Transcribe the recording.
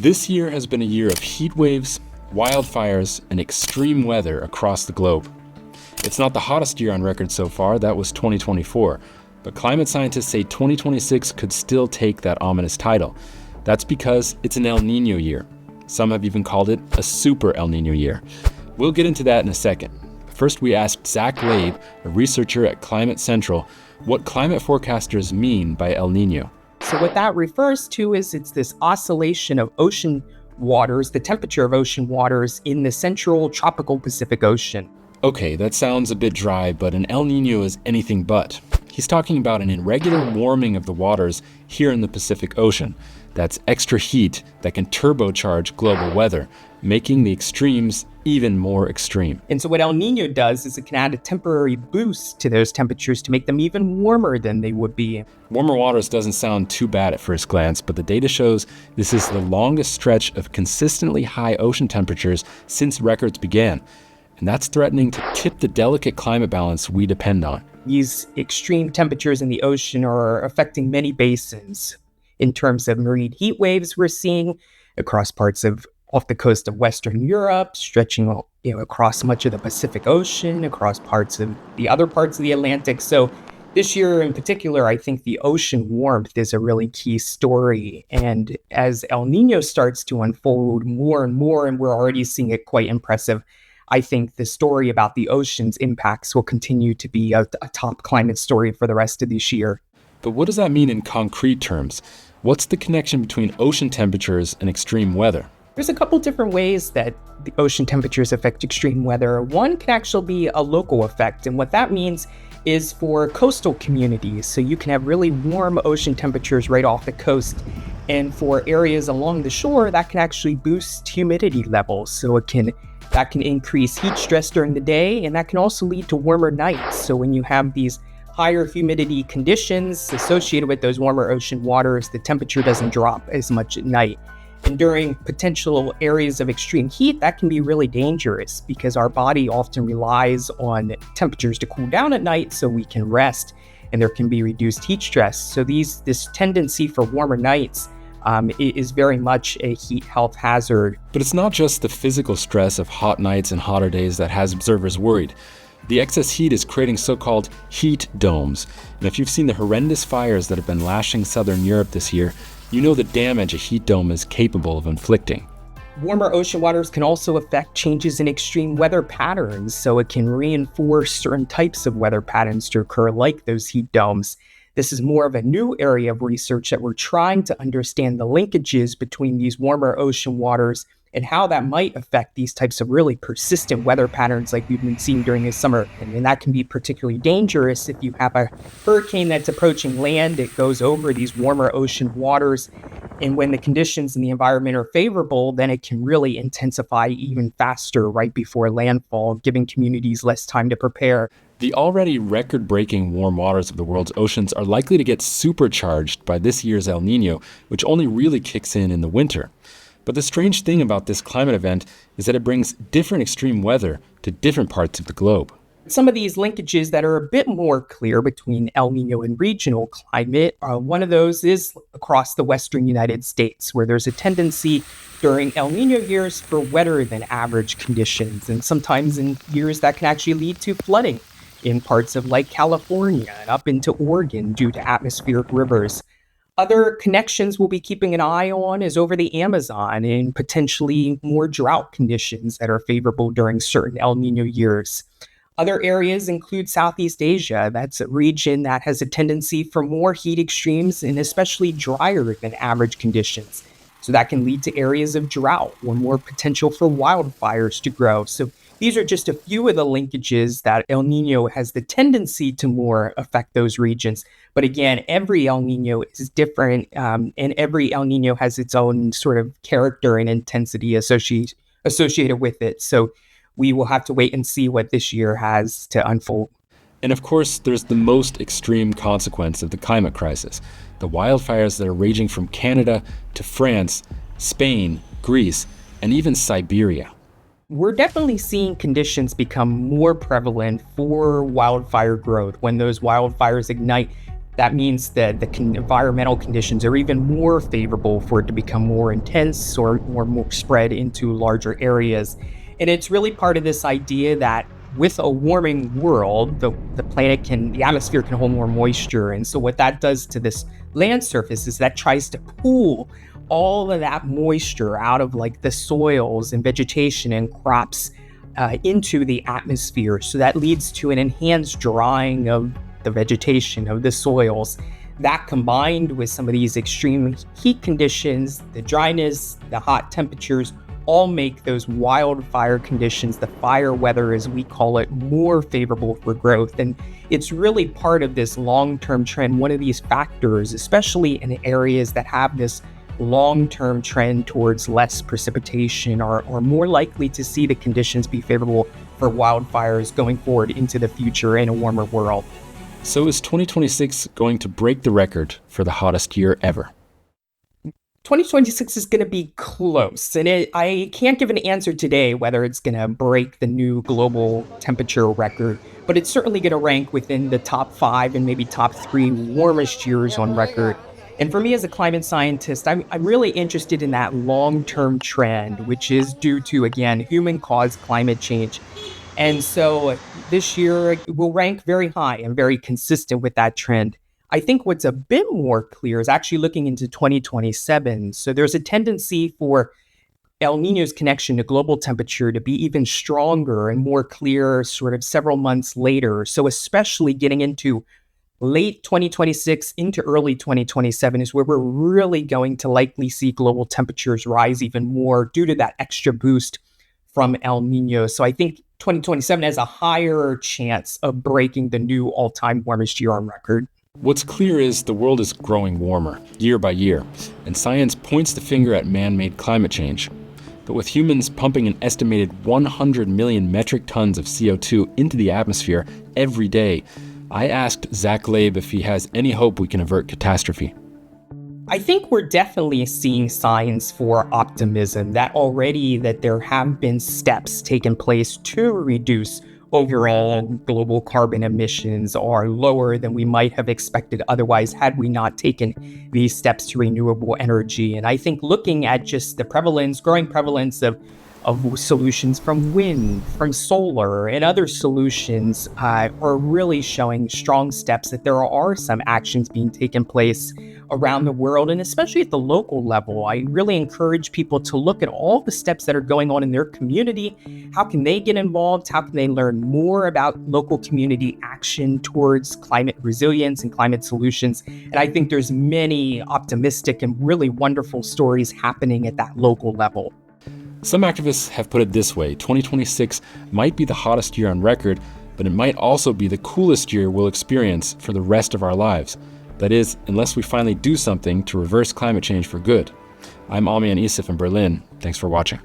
This year has been a year of heat waves, wildfires, and extreme weather across the globe. It's not the hottest year on record so far, that was 2024, but climate scientists say 2026 could still take that ominous title. That's because it's an El Niño year. Some have even called it a Super El Niño year. We'll get into that in a second. First, we asked Zack Labe, a researcher at Climate Central, what climate forecasters mean by El Niño. So what that refers to is it's this oscillation of ocean waters, the temperature of ocean waters in the central tropical Pacific Ocean. Okay, that sounds a bit dry, but an El Niño is anything but. He's talking about an irregular warming of the waters here in the Pacific Ocean. That's extra heat that can turbocharge global weather, making the extremes even more extreme. And so what El Niño does is it can add a temporary boost to those temperatures to make them even warmer than they would be. Warmer waters doesn't sound too bad at first glance, but the data shows this is the longest stretch of consistently high ocean temperatures since records began. And that's threatening to tip the delicate climate balance we depend on. These extreme temperatures in the ocean are affecting many basins. In terms of marine heat waves we're seeing across parts of off the coast of Western Europe, stretching across much of the Pacific Ocean, across parts of the other parts of the Atlantic. So this year in particular, I think the ocean warmth is a really key story. And as El Niño starts to unfold more and more, and we're already seeing it quite impressive, I think the story about the ocean's impacts will continue to be a top climate story for the rest of this year. But what does that mean in concrete terms? What's the connection between ocean temperatures and extreme weather? There's a couple different ways that the ocean temperatures affect extreme weather. One can actually be a local effect, and what that means is for coastal communities. So you can have really warm ocean temperatures right off the coast, and for areas along the shore, that can actually boost humidity levels. So that can increase heat stress during the day, and that can also lead to warmer nights. So when you have these higher humidity conditions associated with those warmer ocean waters, the temperature doesn't drop as much at night. And during potential areas of extreme heat, that can be really dangerous because our body often relies on temperatures to cool down at night so we can rest, and there can be reduced heat stress. So this tendency for warmer nights is very much a heat health hazard. But it's not just the physical stress of hot nights and hotter days that has observers worried. The excess heat is creating so-called heat domes. And if you've seen the horrendous fires that have been lashing southern Europe this year, you know the damage a heat dome is capable of inflicting. Warmer ocean waters can also affect changes in extreme weather patterns, so it can reinforce certain types of weather patterns to occur, like those heat domes. This is more of a new area of research that we're trying to understand the linkages between these warmer ocean waters and how that might affect these types of really persistent weather patterns like we've been seeing during the summer. And that can be particularly dangerous if you have a hurricane that's approaching land. It goes over these warmer ocean waters, and when the conditions in the environment are favorable, then it can really intensify even faster right before landfall, giving communities less time to prepare. The already record-breaking warm waters of the world's oceans are likely to get supercharged by this year's El Niño, which only really kicks in the winter. But the strange thing about this climate event is that it brings different extreme weather to different parts of the globe. Some of these linkages that are a bit more clear between El Niño and regional climate, one of those is across the western United States, where there's a tendency during El Niño years for wetter than average conditions, and sometimes in years that can actually lead to flooding in parts of like California and up into Oregon due to atmospheric rivers. Other connections we'll be keeping an eye on is over the Amazon and potentially more drought conditions that are favorable during certain El Niño years. Other areas include Southeast Asia. That's a region that has a tendency for more heat extremes and especially drier than average conditions. So that can lead to areas of drought or more potential for wildfires to grow. So these are just a few of the linkages that El Niño has the tendency to more affect those regions. But again, every El Niño is different, and every El Niño has its own sort of character and intensity associated with it. So we will have to wait and see what this year has to unfold. And of course, there's the most extreme consequence of the climate crisis, the wildfires that are raging from Canada to France, Spain, Greece, and even Siberia. We're definitely seeing conditions become more prevalent for wildfire growth. When those wildfires ignite, that means that the environmental conditions are even more favorable for it to become more intense or more spread into larger areas. And it's really part of this idea that with a warming world, the atmosphere can hold more moisture. And so what that does to this land surface is that tries to pull all of that moisture out of like the soils and vegetation and crops into the atmosphere. So that leads to an enhanced drying of the vegetation, of the soils. That combined with some of these extreme heat conditions, the dryness, the hot temperatures, all make those wildfire conditions, the fire weather as we call it, more favorable for growth. And it's really part of this long-term trend. One of these factors, especially in areas that have this long-term trend towards less precipitation, are more likely to see the conditions be favorable for wildfires going forward into the future in a warmer world. So is 2026 going to break the record for the hottest year ever? 2026 is going to be close, and I can't give an answer today whether it's going to break the new global temperature record, but it's certainly going to rank within the top 5 and maybe top 3 warmest years on record. And for me as a climate scientist, I'm really interested in that long-term trend, which is due to, again, human-caused climate change. And so this year will rank very high and very consistent with that trend. I think what's a bit more clear is actually looking into 2027. So there's a tendency for El Niño's connection to global temperature to be even stronger and more clear sort of several months later. So especially getting into late 2026 into early 2027 is where we're really going to likely see global temperatures rise even more due to that extra boost from El Niño. So I think 2027 has a higher chance of breaking the new all-time warmest year on record. What's clear is the world is growing warmer, year by year, and science points the finger at man-made climate change. But with humans pumping an estimated 100 million metric tons of CO2 into the atmosphere every day, I asked Zack Labe if he has any hope we can avert catastrophe. I think we're definitely seeing signs for optimism that there have been steps taken place to reduce overall global carbon emissions are lower than we might have expected otherwise had we not taken these steps to renewable energy. And I think looking at just the growing prevalence of solutions from wind, from solar, and other solutions are really showing strong steps that there are some actions being taken place around the world, and especially at the local level. I really encourage people to look at all the steps that are going on in their community. How can they get involved? How can they learn more about local community action towards climate resilience and climate solutions? And I think there's many optimistic and really wonderful stories happening at that local level. Some activists have put it this way: 2026 might be the hottest year on record, but it might also be the coolest year we'll experience for the rest of our lives. That is, unless we finally do something to reverse climate change for good. I'm Amian Isif in Berlin. Thanks for watching.